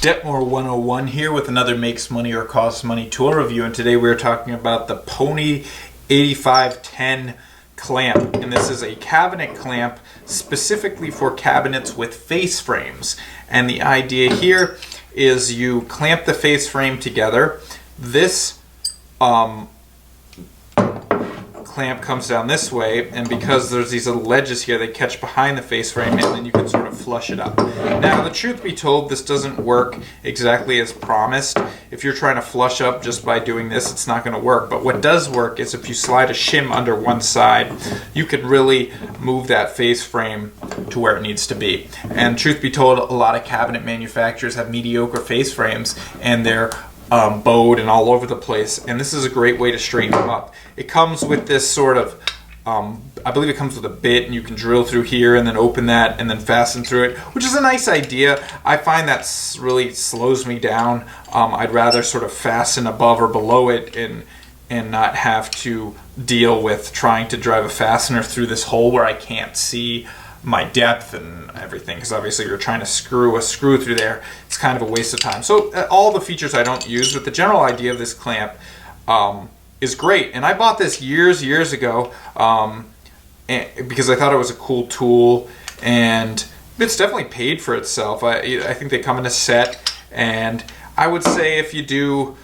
Detmore 101 here with another Makes Money or Costs Money tool review, and today we're talking about the Pony 8510 clamp, and this is a cabinet clamp specifically for cabinets with face frames. And the idea here is you clamp the face frame together. This clamp comes down this way, and because there's these little ledges here, they catch behind the face frame, and then you can sort of flush it up. Now, the truth be told, this doesn't work exactly as promised. If you're trying to flush up just by doing this, it's not going to work. But what does work is if you slide a shim under one side, you can really move that face frame to where it needs to be. And truth be told, a lot of cabinet manufacturers have mediocre face frames, and they're bowed and all over the place, and this is a great way to straighten them up. It comes with this sort of, I believe it comes with a bit, and you can drill through here and then open that and then fasten through it, which is a nice idea. I find that really slows me down. I'd rather sort of fasten above or below it and not have to deal with trying to drive a fastener through this hole where I can't see my depth and everything, because obviously you're trying to screw a screw through there. It's kind of a waste of time. So all the features I don't use, but the general idea of this clamp is great. And I bought this years ago because I thought it was a cool tool, and it's definitely paid for itself. I think they come in a set, and I would say if you do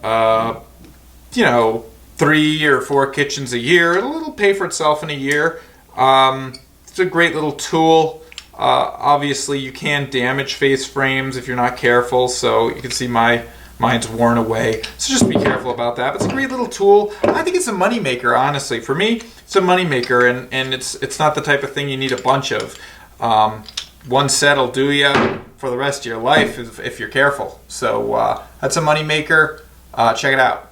3 or 4 kitchens a year, it'll pay for itself in a year. It's a great little tool. Obviously, you can damage face frames if you're not careful, so you can see mine's worn away. So just be careful about that. But it's a great little tool. I think it's a moneymaker, honestly. For me, it's a moneymaker, and it's not the type of thing you need a bunch of. One set will do you for the rest of your life if you're careful. So that's a moneymaker. Check it out.